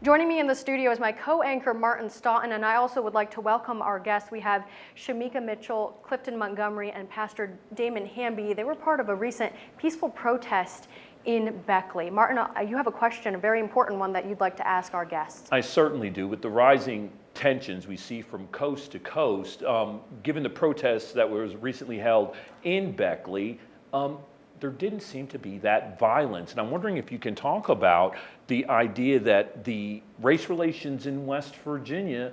Joining me in the studio is my co-anchor Martin Staunton, and I also would like to welcome our guests. We have Shamika Mitchell, Clifton Montgomery, and Pastor Damon Hamby. They were part of a recent peaceful protest in Beckley. Martin, you have a question, a very important one that you'd like to ask our guests. I certainly do. With the rising tensions we see from coast to coast, given the protests that was recently held in Beckley, there didn't seem to be that violence. And I'm wondering if you can talk about the idea that the race relations in West Virginia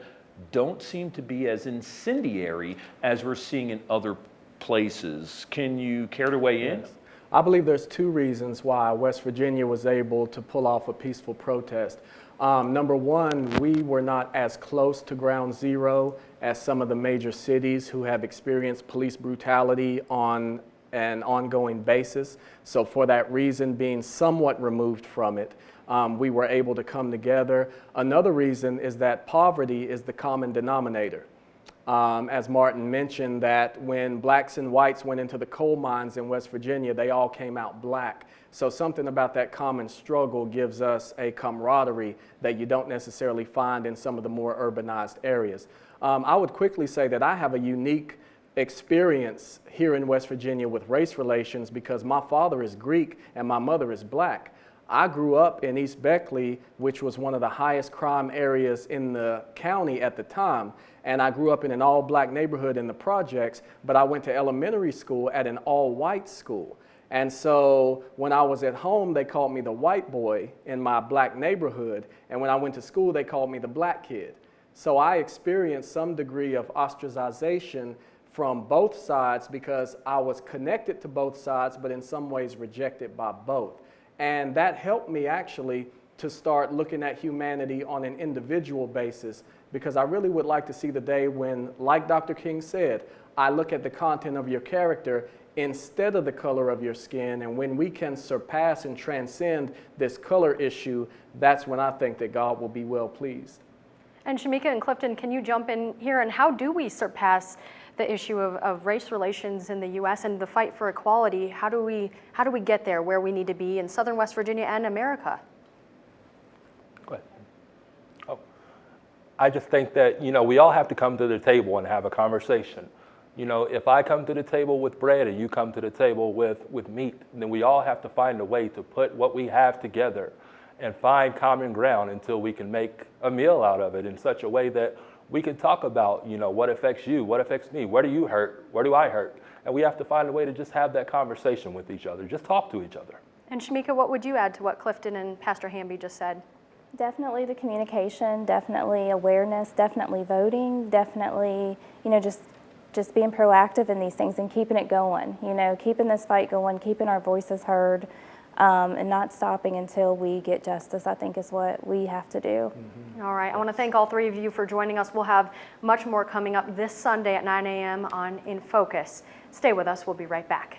don't seem to be as incendiary as we're seeing in other places. Can you care to weigh in? Yes. I believe there's two reasons why West Virginia was able to pull off a peaceful protest. Number one, we were not as close to ground zero as some of the major cities who have experienced police brutality on an ongoing basis. So for that reason, being somewhat removed from it, we were able to come together. Another reason is that poverty is the common denominator. As Martin mentioned, that when blacks and whites went into the coal mines in West Virginia, they all came out black. So something about that common struggle gives us a camaraderie that you don't necessarily find in some of the more urbanized areas. I would quickly say that I have a unique experience here in West Virginia with race relations because my father is Greek and my mother is black. I grew up in East Beckley, which was one of the highest crime areas in the county at the time. And I grew up in an all-black neighborhood in the projects, but I went to elementary school at an all-white school. And so when I was at home, they called me the white boy in my black neighborhood. And when I went to school, they called me the black kid. So I experienced some degree of ostracization from both sides because I was connected to both sides, but in some ways rejected by both. And that helped me actually to start looking at humanity on an individual basis, because I really would like to see the day when, like Dr. King said, I look at the content of your character instead of the color of your skin. And when we can surpass and transcend this color issue, that's when I think that God will be well pleased. And Shamika and Clifton, can you jump in here? And how do we surpass the issue of race relations in the U.S. and the fight for equality? How do we get there where we need to be in Southern West Virginia and America? Go ahead. Oh, I just think that, we all have to come to the table and have a conversation. If I come to the table with bread and you come to the table with meat, then we all have to find a way to put what we have together and find common ground until we can make a meal out of it in such a way that we can talk about, what affects you, what affects me, where do you hurt, where do I hurt? And we have to find a way to just have that conversation with each other, just talk to each other. And Shamika, what would you add to what Clifton and Pastor Hamby just said? Definitely the communication, definitely awareness, definitely voting, definitely, just being proactive in these things and keeping it going, keeping this fight going, keeping our voices heard, and not stopping until we get justice, I think is what we have to do. Mm-hmm. All right, I want to thank all three of you for joining us. We'll have much more coming up this Sunday at 9 a.m. on In Focus. Stay with us, we'll be right back.